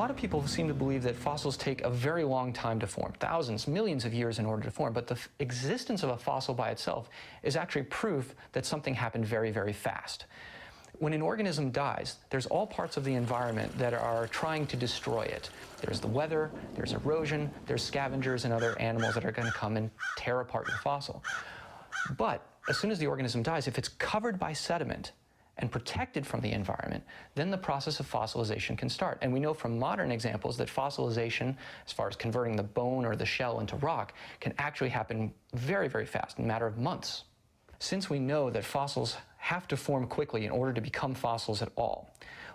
lot of people seem to believe that fossils take a very long time to form, thousands, millions of years in order to form, but the existence of a fossil by itself is actually proof that something happened very, very fast. When an organism dies, there's all parts of the environment that are trying to destroy it. There's the weather, there's erosion, there's scavengers and other animals that are going to come and tear apart your fossil. But as soon as the organism dies, if it's covered by sediment and protected from the environment, then the process of fossilization can start. And we know from modern examples that fossilization, as far as converting the bone or the shell into rock, can actually happen very, very fast, in a matter of months. Since we know that fossils have to form quickly in order to become fossils at all,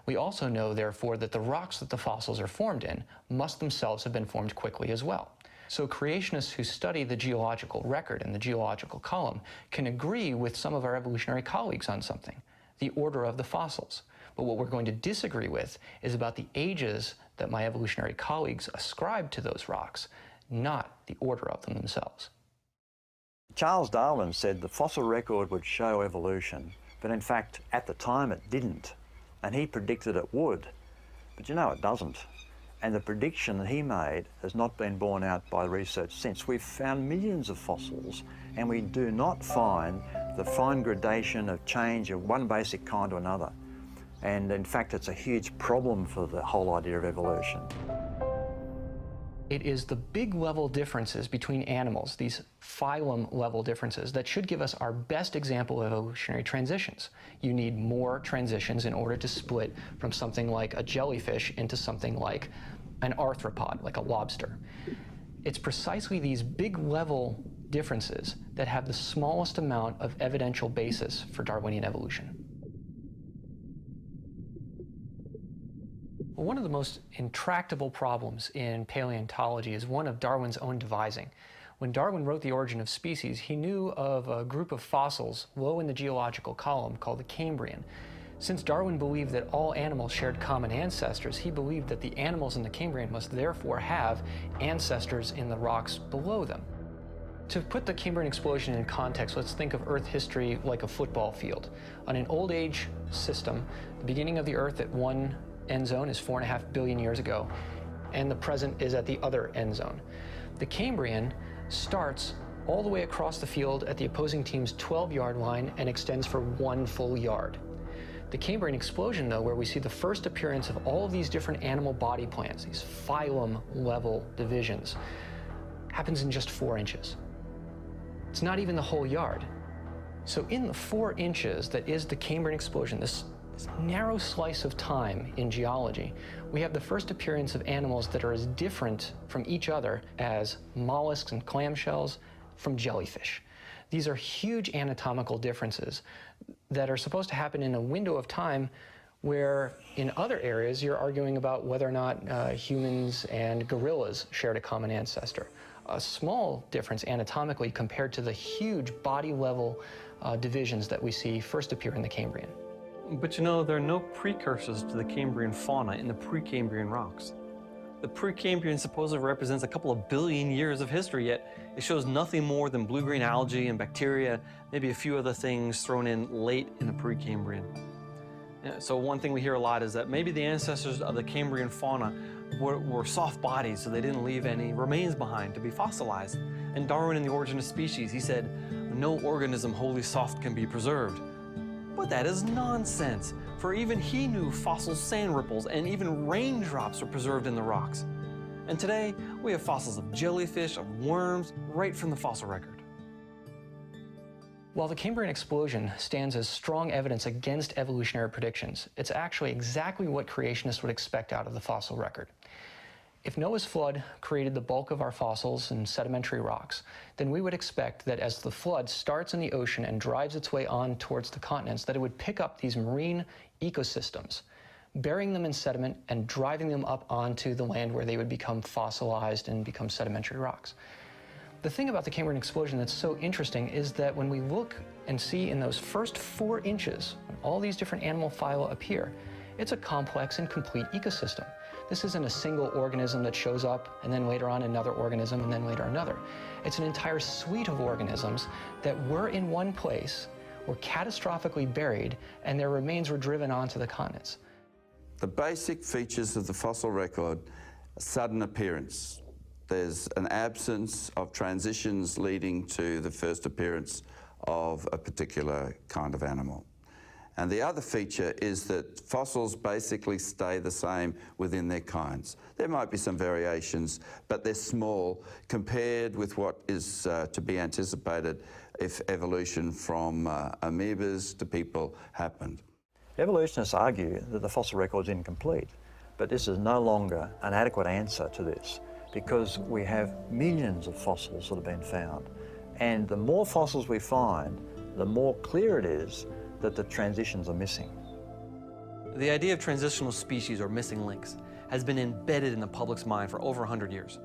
we also know, therefore, that the rocks that the fossils are formed in must themselves have been formed quickly as well. So creationists who study the geological record and the geological column can agree with some of our evolutionary colleagues on something, the order of the fossils. But what we're going to disagree with is about the ages that my evolutionary colleagues ascribe to those rocks, not the order of them themselves. Charles Darwin said the fossil record would show evolution, but in fact, at the time it didn't. And he predicted it would, but you know it doesn't. And the prediction that he made has not been borne out by research since. We've found millions of fossils, and we do not find the fine gradation of change of one basic kind to another. And in fact, it's a huge problem for the whole idea of evolution. It is the big level differences between animals, these phylum level differences, that should give us our best example of evolutionary transitions. You need more transitions in order to split from something like a jellyfish into something like an arthropod, like a lobster. It's precisely these big level differences that have the smallest amount of evidential basis for Darwinian evolution. One of the most intractable problems in paleontology is one of Darwin's own devising. When Darwin wrote The Origin of Species, he knew of a group of fossils low in the geological column called the Cambrian. Since Darwin believed that all animals shared common ancestors, he believed that the animals in the Cambrian must therefore have ancestors in the rocks below them. To put the Cambrian explosion in context, let's think of Earth history like a football field. On an old age system, the beginning of the Earth at one end zone is 4.5 billion years ago, and the present is at the other end zone. The Cambrian starts all the way across the field at the opposing team's 12-yard line and extends for 1 full yard. The Cambrian explosion, though, where we see the first appearance of all of these different animal body plans, these phylum-level divisions, happens in just 4 inches. It's not even the whole yard. So in the 4 inches that is the Cambrian explosion, this narrow slice of time in geology, we have the first appearance of animals that are as different from each other as mollusks and clamshells from jellyfish. These are huge anatomical differences that are supposed to happen in a window of time where in other areas you're arguing about whether or not humans and gorillas shared a common ancestor. A small difference anatomically compared to the huge body-level divisions that we see first appear in the Cambrian. But you know, there are no precursors to the Cambrian fauna in the Precambrian rocks. The Precambrian supposedly represents a couple of billion years of history, yet it shows nothing more than blue-green algae and bacteria, maybe a few other things thrown in late in the Precambrian. So one thing we hear a lot is that maybe the ancestors of the Cambrian fauna were soft bodies, so they didn't leave any remains behind to be fossilized. And Darwin in The Origin of Species, he said, "No organism wholly soft can be preserved." But that is nonsense, for even he knew fossil sand ripples and even raindrops were preserved in the rocks. And today, we have fossils of jellyfish, of worms, right from the fossil record. While the Cambrian explosion stands as strong evidence against evolutionary predictions, it's actually exactly what creationists would expect out of the fossil record. If Noah's flood created the bulk of our fossils and sedimentary rocks, then we would expect that as the flood starts in the ocean and drives its way on towards the continents, that it would pick up these marine ecosystems, burying them in sediment and driving them up onto the land where they would become fossilized and become sedimentary rocks. The thing about the Cambrian explosion that's so interesting is that when we look and see in those first 4 inches, when all these different animal phyla appear, it's a complex and complete ecosystem. This isn't a single organism that shows up and then later on another organism and then later another. It's an entire suite of organisms that were in one place, were catastrophically buried, and their remains were driven onto the continents. The basic features of the fossil record are sudden appearance. There's an absence of transitions leading to the first appearance of a particular kind of animal. And the other feature is that fossils basically stay the same within their kinds. There might be some variations, but they're small compared with what is to be anticipated if evolution from amoebas to people happened. Evolutionists argue that the fossil record is incomplete, but this is no longer an adequate answer to this because we have millions of fossils that have been found. And the more fossils we find, the more clear it is that the transitions are missing. The idea of transitional species or missing links has been embedded in the public's mind for over 100 years.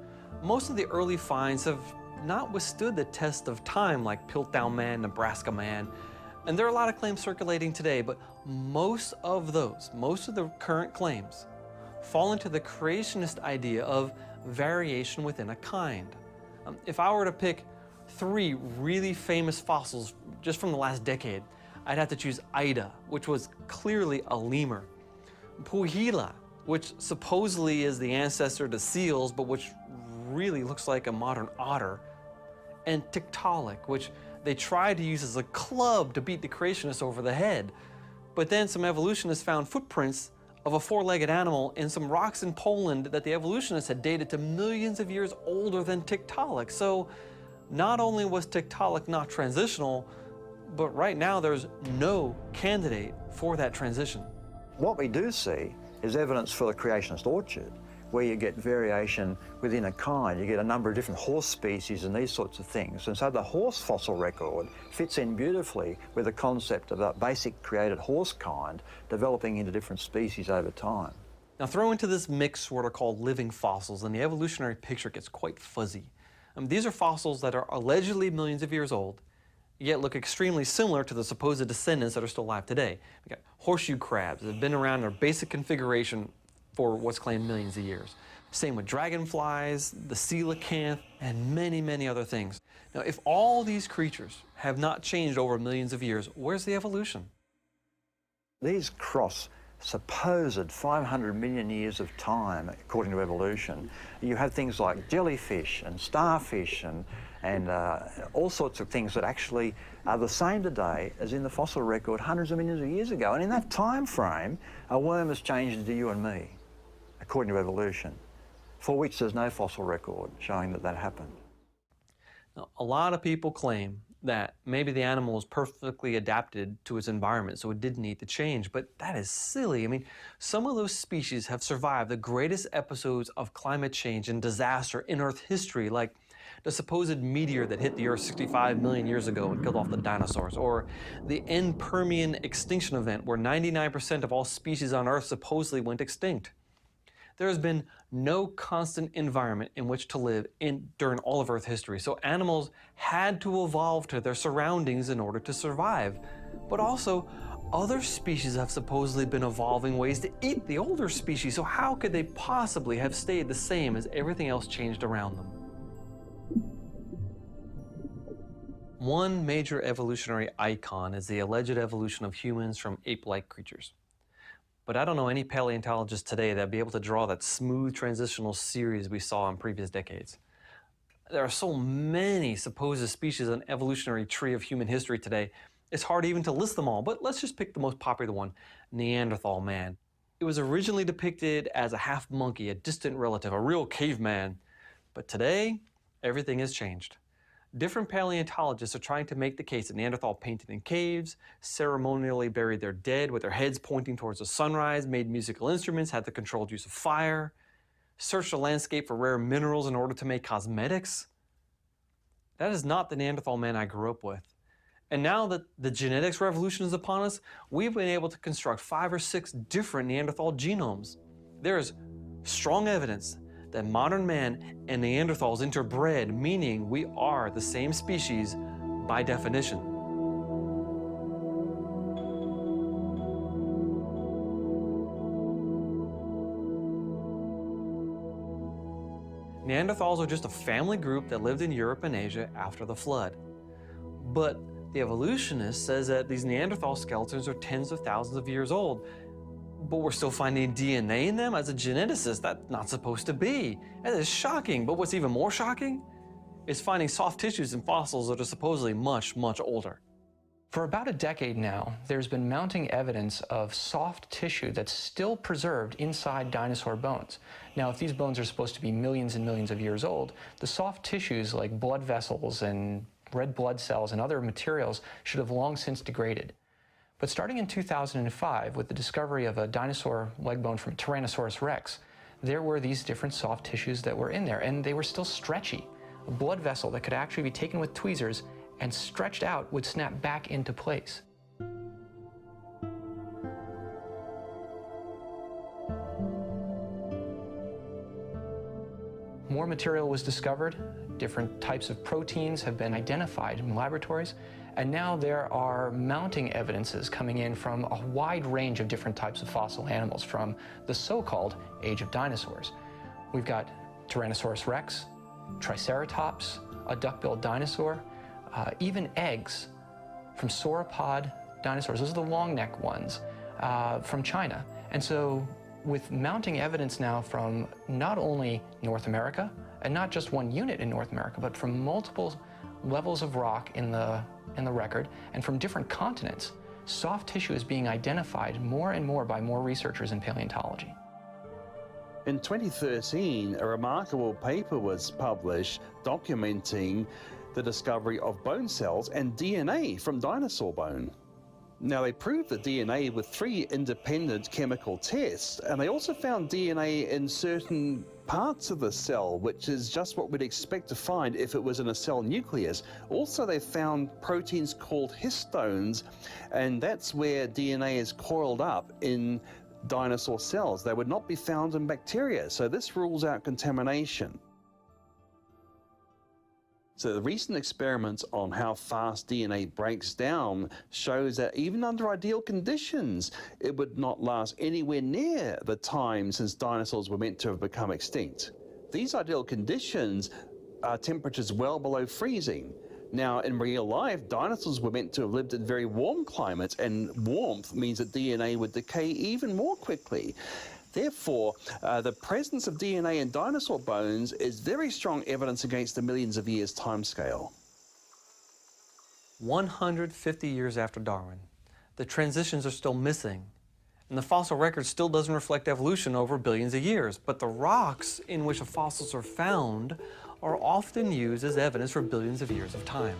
Most of the early finds have not withstood the test of time, like Piltdown Man, Nebraska Man, and there are a lot of claims circulating today, but most of the current claims fall into the creationist idea of variation within a kind. If I were to pick 3 really famous fossils just from the last decade, I'd have to choose Ida, which was clearly a lemur, Puhila, which supposedly is the ancestor to seals, but which really looks like a modern otter, and Tiktaalik, which they tried to use as a club to beat the creationists over the head. But then some evolutionists found footprints of a 4-legged animal in some rocks in Poland that the evolutionists had dated to millions of years older than Tiktaalik. So not only was Tiktaalik not transitional, but right now there's no candidate for that transition. What we do see is evidence for the creationist orchard, where you get variation within a kind. You get a number of different horse species and these sorts of things. And so the horse fossil record fits in beautifully with the concept of that basic created horse kind developing into different species over time. Now throw into this mix what are called living fossils, and the evolutionary picture gets quite fuzzy. These are fossils that are allegedly millions of years old, yet look extremely similar to the supposed descendants that are still alive today. We got horseshoe crabs that have been around in their basic configuration for what's claimed millions of years. Same with dragonflies, the coelacanth, and many, many other things. Now, if all these creatures have not changed over millions of years, where's the evolution? These cross supposed 500 million years of time, according to evolution. You have things like jellyfish and starfish and all sorts of things that actually are the same today as in the fossil record hundreds of millions of years ago. And in that time frame, a worm has changed into you and me, according to evolution, for which there's no fossil record showing that that happened. Now, a lot of people claim that maybe the animal was perfectly adapted to its environment, so it didn't need to change, but that is silly. I mean, some of those species have survived the greatest episodes of climate change and disaster in Earth history, like the supposed meteor that hit the Earth 65 million years ago and killed off the dinosaurs, or the end Permian extinction event where 99% of all species on Earth supposedly went extinct. There has been no constant environment in which to live during all of Earth history, so animals had to evolve to their surroundings in order to survive. But also, other species have supposedly been evolving ways to eat the older species, so how could they possibly have stayed the same as everything else changed around them? One major evolutionary icon is the alleged evolution of humans from ape-like creatures. But I don't know any paleontologist today that'd be able to draw that smooth transitional series we saw in previous decades. There are so many supposed species on the evolutionary tree of human history today, it's hard even to list them all, but let's just pick the most popular one, Neanderthal man. It was originally depicted as a half monkey, a distant relative, a real caveman. But today, everything has changed. Different paleontologists are trying to make the case that Neanderthal painted in caves, ceremonially buried their dead with their heads pointing towards the sunrise, made musical instruments, had the controlled use of fire, searched the landscape for rare minerals in order to make cosmetics. That is not the Neanderthal man I grew up with. And now that the genetics revolution is upon us, we've been able to construct 5 or 6 different Neanderthal genomes. There is strong evidence that modern man and Neanderthals interbred, meaning we are the same species by definition. Neanderthals are just a family group that lived in Europe and Asia after the flood. But the evolutionist says that these Neanderthal skeletons are tens of thousands of years old. But we're still finding DNA in them? As a geneticist, that's not supposed to be. That is shocking. But what's even more shocking is finding soft tissues in fossils that are supposedly much, much older. For about a decade now, there's been mounting evidence of soft tissue that's still preserved inside dinosaur bones. Now, if these bones are supposed to be millions and millions of years old, the soft tissues like blood vessels and red blood cells and other materials should have long since degraded. But starting in 2005, with the discovery of a dinosaur leg bone from Tyrannosaurus rex, there were these different soft tissues that were in there, and they were still stretchy. A blood vessel that could actually be taken with tweezers and stretched out would snap back into place. More material was discovered, different types of proteins have been identified in laboratories, and now there are mounting evidences coming in from a wide range of different types of fossil animals from the so-called Age of Dinosaurs. We've got Tyrannosaurus rex, Triceratops, a duck-billed dinosaur, even eggs from sauropod dinosaurs. Those are the long neck ones from China. And so with mounting evidence now from not only North America, and not just one unit in North America, but from multiple levels of rock in the record, and from different continents, soft tissue is being identified more and more by more researchers in paleontology. In 2013, a remarkable paper was published documenting the discovery of bone cells and DNA from dinosaur bone. Now, they proved the DNA with 3 independent chemical tests, and they also found DNA in certain parts of the cell, which is just what we'd expect to find if it was in a cell nucleus. Also, they found proteins called histones, and that's where DNA is coiled up in dinosaur cells. They would not be found in bacteria, so this rules out contamination. So the recent experiments on how fast DNA breaks down shows that even under ideal conditions, it would not last anywhere near the time since dinosaurs were meant to have become extinct. These ideal conditions are temperatures well below freezing. Now, in real life, dinosaurs were meant to have lived in very warm climates, and warmth means that DNA would decay even more quickly. Therefore, the presence of DNA in dinosaur bones is very strong evidence against the millions of years timescale. 150 years after Darwin, the transitions are still missing, and the fossil record still doesn't reflect evolution over billions of years, but the rocks in which the fossils are found are often used as evidence for billions of years of time.